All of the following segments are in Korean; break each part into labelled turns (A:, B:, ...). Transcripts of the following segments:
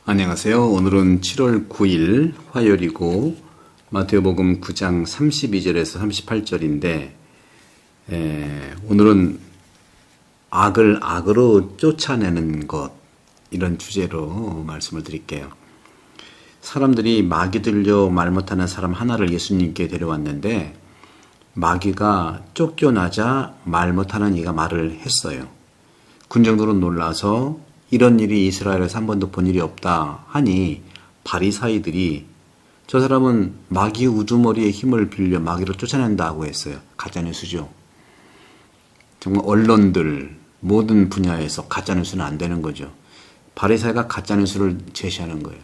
A: 안녕하세요. 오늘은 7월 9일 화요일이고 마태복음 9장 32절에서 38절인데 오늘은 악을 악으로 쫓아내는 것, 이런 주제로 말씀을 드릴게요. 사람들이 마귀 들려 말 못하는 사람 하나를 예수님께 데려왔는데 마귀가 쫓겨나자 말 못하는 이가 말을 했어요. 군정들은 놀라서 이런 일이 이스라엘에서 한 번도 본 일이 없다 하니 바리사이들이 저 사람은 마귀 우두머리의 힘을 빌려 마귀로 쫓아낸다고 했어요. 가짜뉴스죠. 정말 언론들 모든 분야에서 가짜뉴스는 안 되는 거죠. 바리사이가 가짜뉴스를 제시하는 거예요.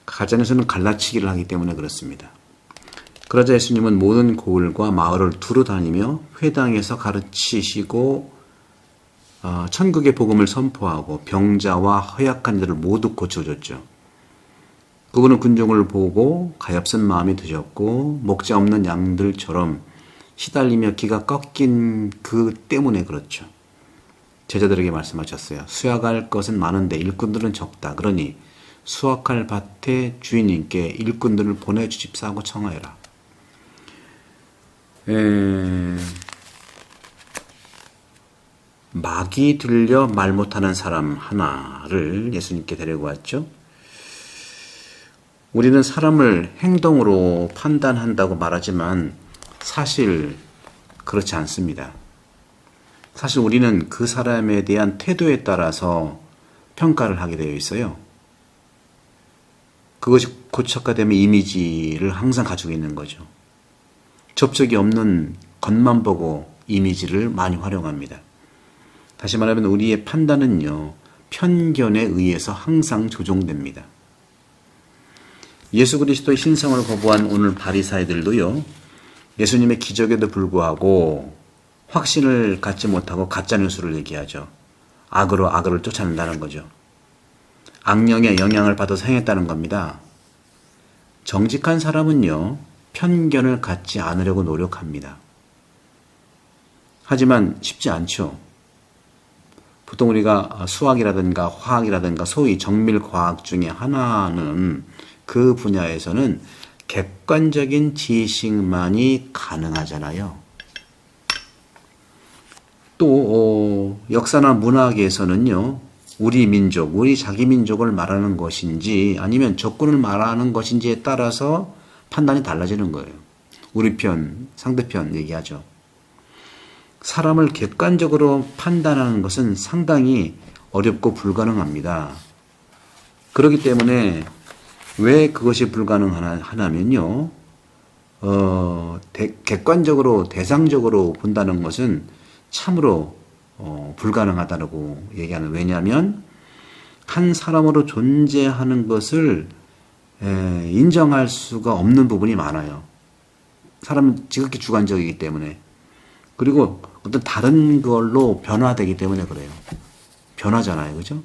A: 가짜뉴스는 갈라치기를 하기 때문에 그렇습니다. 그러자 예수님은 모든 고을과 마을을 두루 다니며 회당에서 가르치시고 천국의 복음을 선포하고 병자와 허약한 이들을 모두 고쳐줬죠. 그분은 군중을 보고 가엾은 마음이 드셨고 목자 없는 양들처럼 시달리며 기가 꺾인 그 때문에 그렇죠. 제자들에게 말씀하셨어요. 수확할 것은 많은데 일꾼들은 적다. 그러니 수확할 밭의 주인님께 일꾼들을 보내주십사 하고 청하여라. 마귀 들려 말 못하는 사람 하나를 예수님께 데리고 왔죠. 우리는 사람을 행동으로 판단한다고 말하지만 사실 그렇지 않습니다. 사실 우리는 그 사람에 대한 태도에 따라서 평가를 하게 되어 있어요. 그것이 고착화되면 이미지를 항상 가지고 있는 거죠. 접촉이 없는 겉만 보고 이미지를 많이 활용합니다. 다시 말하면 우리의 판단은요, 편견에 의해서 항상 조종됩니다. 예수 그리스도의 신성을 거부한 오늘 바리사이들도요, 예수님의 기적에도 불구하고 확신을 갖지 못하고 가짜뉴스를 얘기하죠. 악으로 악을 쫓아낸다는 거죠. 악령의 영향을 받아서 행했다는 겁니다. 정직한 사람은요, 편견을 갖지 않으려고 노력합니다. 하지만 쉽지 않죠. 보통 우리가 수학이라든가 화학이라든가 소위 정밀과학 중에 하나는 그 분야에서는 객관적인 지식만이 가능하잖아요. 또 역사나 문학에서는요, 우리 민족, 우리 자기 민족을 말하는 것인지 아니면 적군을 말하는 것인지에 따라서 판단이 달라지는 거예요. 우리 편, 상대편 얘기하죠. 사람을 객관적으로 판단하는 것은 상당히 어렵고 불가능합니다. 그렇기 때문에 왜 그것이 불가능하냐면요, 객관적으로 대상적으로 본다는 것은 참으로 불가능하다고 얘기하는. 왜냐하면 한 사람으로 존재하는 것을 인정할 수가 없는 부분이 많아요. 사람은 지극히 주관적이기 때문에. 그리고 어떤 다른 걸로 변화되기 때문에 그래요. 변하잖아요. 그죠?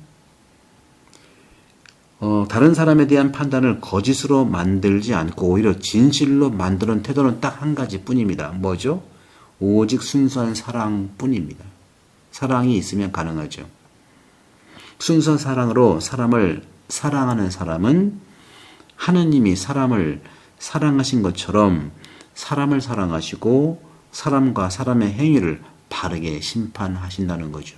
A: 다른 사람에 대한 판단을 거짓으로 만들지 않고 오히려 진실로 만드는 태도는 딱 한 가지 뿐입니다. 뭐죠? 오직 순수한 사랑뿐입니다. 사랑이 있으면 가능하죠. 순수한 사랑으로 사람을 사랑하는 사람은 하느님이 사람을 사랑하신 것처럼 사람을 사랑하시고 사람과 사람의 행위를 바르게 심판하신다는 거죠.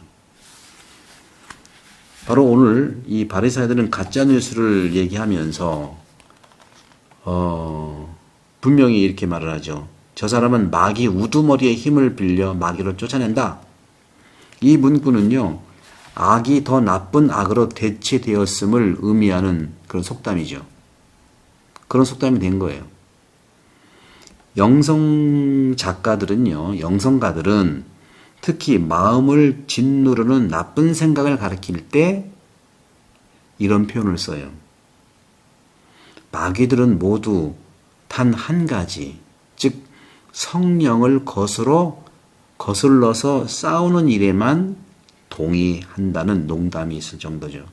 A: 바로 오늘 이 바리사이들은 가짜뉴스를 얘기하면서 분명히 이렇게 말을 하죠. 저 사람은 마귀 우두머리의 힘을 빌려 마귀로 쫓아낸다. 이 문구는요, 악이 더 나쁜 악으로 대체되었음을 의미하는 그런 속담이죠. 그런 속담이 된 거예요. 영성 작가들은요, 영성가들은 특히 마음을 짓누르는 나쁜 생각을 가리킬 때 이런 표현을 써요. 마귀들은 모두 단 한 가지, 즉 성령을 거슬러서 싸우는 일에만 동의한다는 농담이 있을 정도죠.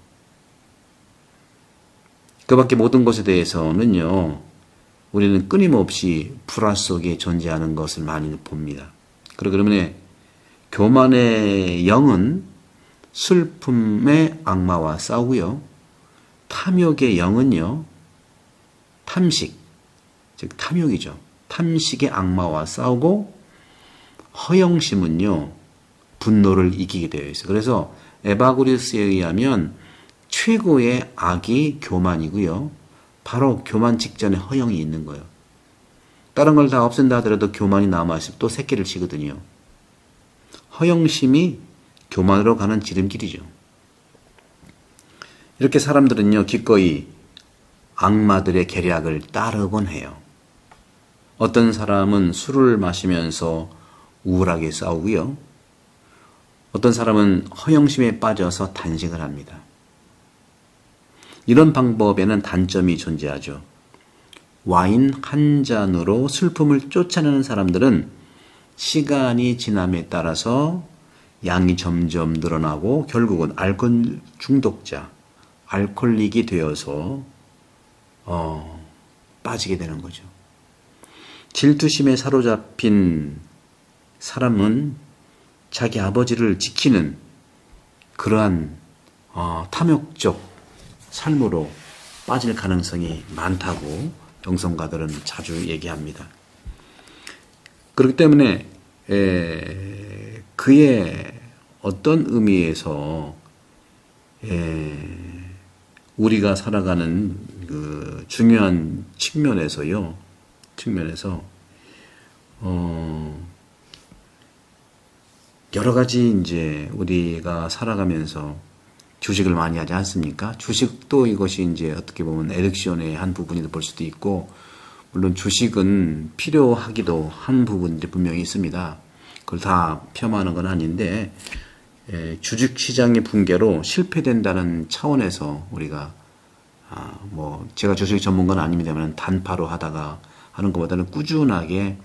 A: 그 밖에 모든 것에 대해서는요, 우리는 끊임없이 불화 속에 존재하는 것을 많이 봅니다. 그러기 때문에 교만의 영은 슬픔의 악마와 싸우고요. 탐욕의 영은요, 탐식, 즉 탐욕이죠. 탐식의 악마와 싸우고, 허영심은요, 분노를 이기게 되어 있어요. 그래서 에바고리스에 의하면 최고의 악이 교만이고요. 바로 교만 직전에 허영이 있는 거예요. 다른 걸 다 없앤다 하더라도 교만이 남아있으면 또 새끼를 치거든요. 허영심이 교만으로 가는 지름길이죠. 이렇게 사람들은요, 기꺼이 악마들의 계략을 따르곤 해요. 어떤 사람은 술을 마시면서 우울하게 싸우고요. 어떤 사람은 허영심에 빠져서 단식을 합니다. 이런 방법에는 단점이 존재하죠. 와인 한 잔으로 슬픔을 쫓아내는 사람들은 시간이 지남에 따라서 양이 점점 늘어나고 결국은 알코올 중독자, 알코올릭이 되어서 빠지게 되는 거죠. 질투심에 사로잡힌 사람은 자기 아버지를 지키는 그러한 탐욕적 삶으로 빠질 가능성이 많다고 영성가들은 자주 얘기합니다. 그렇기 때문에 그의 어떤 의미에서 우리가 살아가는 그 중요한 측면에서 여러 가지 이제 우리가 살아가면서 주식을 많이 하지 않습니까? 주식도 이것이 이제 어떻게 보면 에딕션의 한 부분이 볼 수도 있고, 물론 주식은 필요하기도 한 부분들이 분명히 있습니다. 그걸 다 폄하하는 건 아닌데, 주식시장의 붕괴로 실패된다는 차원에서 우리가, 제가 주식 전문가는 아닙니다만 단파로 하다가 하는 것보다는 꾸준하게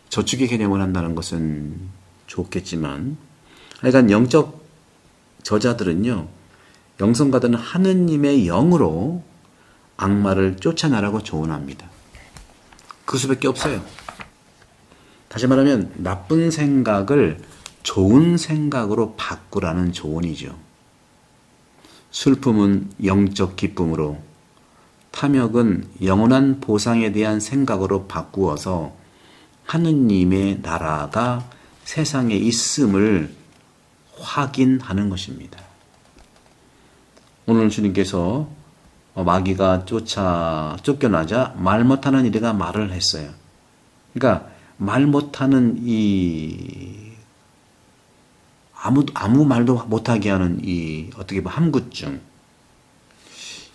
A: 저축의 개념을 한다는 것은 좋겠지만, 하여간 영적 저자들은요, 영성가들은 하느님의 영으로 악마를 쫓아내라고 조언합니다. 그 수밖에 없어요. 다시 말하면 나쁜 생각을 좋은 생각으로 바꾸라는 조언이죠. 슬픔은 영적 기쁨으로, 탐욕은 영원한 보상에 대한 생각으로 바꾸어서 하느님의 나라가 세상에 있음을 확인하는 것입니다. 오늘 주님께서 마귀가 쫓겨나자 말 못하는 이리가 말을 했어요. 그러니까 말 못하는 아무 말도 못하게 하는 어떻게 보면 함구증,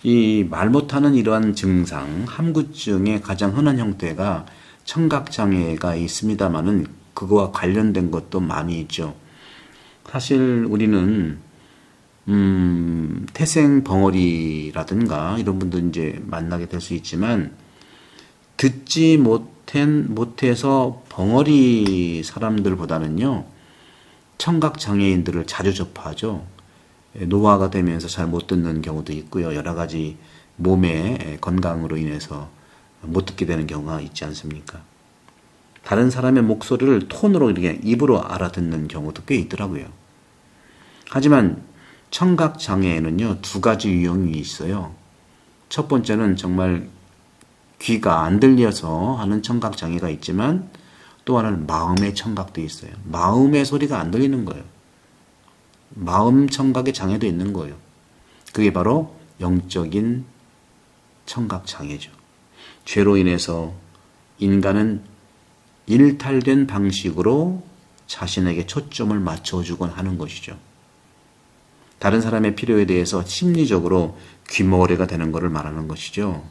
A: 이 말 못하는 이러한 증상, 함구증의 가장 흔한 형태가 청각장애가 있습니다만은 그거와 관련된 것도 많이 있죠. 사실 우리는 태생 벙어리라든가 이런 분들 이제 만나게 될 수 있지만, 듣지 못해서 벙어리 사람들보다는요, 청각 장애인들을 자주 접하죠. 노화가 되면서 잘 못 듣는 경우도 있고요. 여러 가지 몸의 건강으로 인해서 못 듣게 되는 경우가 있지 않습니까? 다른 사람의 목소리를 톤으로 이렇게 입으로 알아듣는 경우도 꽤 있더라고요. 하지만 청각 장애에는요, 두 가지 유형이 있어요. 첫 번째는 정말 귀가 안 들려서 하는 청각 장애가 있지만, 또 하나는 마음의 청각도 있어요. 마음의 소리가 안 들리는 거예요. 마음 청각의 장애도 있는 거예요. 그게 바로 영적인 청각 장애죠. 죄로 인해서 인간은 일탈된 방식으로 자신에게 초점을 맞춰주곤 하는 것이죠. 다른 사람의 필요에 대해서 심리적으로 귀머거리가 되는 것을 말하는 것이죠.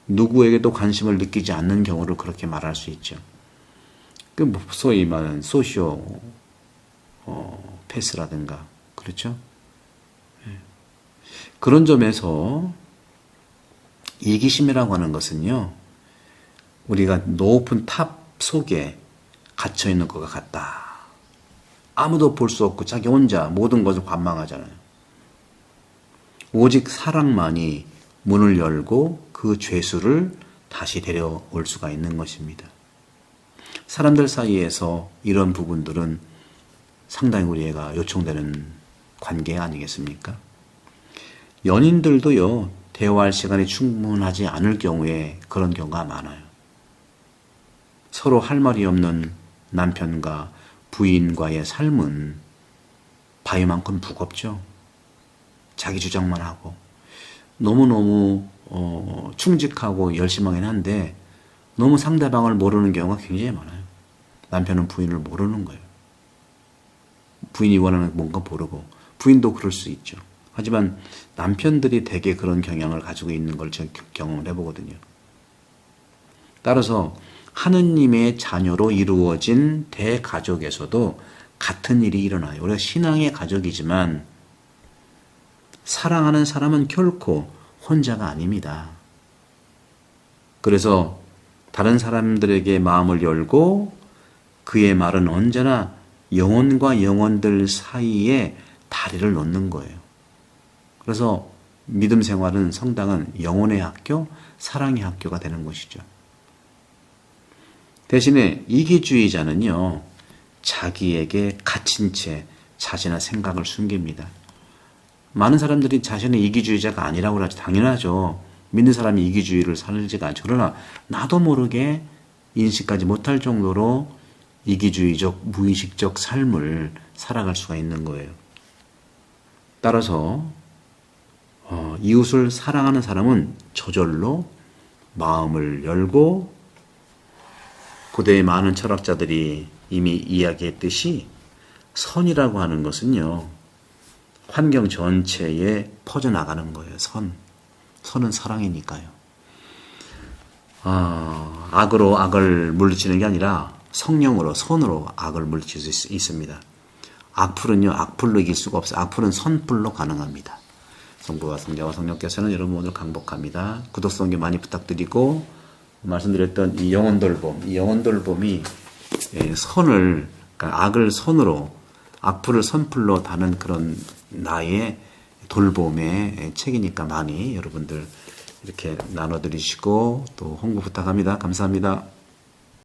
A: 누구에게도 관심을 느끼지 않는 경우를 그렇게 말할 수 있죠. 그 소위 말하는 소시오 패스라든가, 그렇죠? 그런 점에서 이기심이라고 하는 것은요, 우리가 높은 탑 속에 갇혀 있는 것과 같다. 아무도 볼 수 없고 자기 혼자 모든 것을 관망하잖아요. 오직 사랑만이 문을 열고 그 죄수를 다시 데려올 수가 있는 것입니다. 사람들 사이에서 이런 부분들은 상당히 우리가 요청되는 관계 아니겠습니까? 연인들도요, 대화할 시간이 충분하지 않을 경우에 그런 경우가 많아요. 서로 할 말이 없는 남편과 부인과의 삶은 바위만큼 무겁죠. 자기 주장만 하고 너무너무 충직하고 열심하긴 한데 너무 상대방을 모르는 경우가 굉장히 많아요. 남편은 부인을 모르는 거예요. 부인이 원하는 뭔가 모르고 부인도 그럴 수 있죠. 하지만 남편들이 대개 그런 경향을 가지고 있는 걸 제가 경험을 해보거든요. 따라서 하느님의 자녀로 이루어진 대가족에서도 같은 일이 일어나요. 우리가 신앙의 가족이지만 사랑하는 사람은 결코 혼자가 아닙니다. 그래서 다른 사람들에게 마음을 열고 그의 말은 언제나 영혼과 영혼들 사이에 다리를 놓는 거예요. 그래서 믿음 생활은 성당은 영혼의 학교, 사랑의 학교가 되는 것이죠. 대신에 이기주의자는요, 자기에게 갇힌 채 자신의 생각을 숨깁니다. 많은 사람들이 자신은 이기주의자가 아니라고 하죠. 당연하죠. 믿는 사람이 이기주의를 살지가 않죠. 그러나 나도 모르게 인식하지 못할 정도로 이기주의적, 무의식적 삶을 살아갈 수가 있는 거예요. 따라서 이웃을 사랑하는 사람은 저절로 마음을 열고 고대의 많은 철학자들이 이미 이야기했듯이 선이라고 하는 것은요, 환경 전체에 퍼져나가는 거예요. 선은 사랑이니까요. 악으로 악을 물리치는 게 아니라 성령으로, 선으로 악을 물리칠 수 있습니다. 악풀은요, 악풀로 이길 수가 없어요. 악풀은 선풀로 가능합니다. 성부와 성자와 성령께서는 여러분 오늘 강복합니다. 구독, 성교 많이 부탁드리고, 말씀드렸던 이 영혼돌봄이 선을, 그러니까 악을 선으로, 악풀을 선풀로 다는 그런 나의 돌봄의 책이니까 많이 여러분들 이렇게 나눠드리시고 또 홍보 부탁합니다. 감사합니다.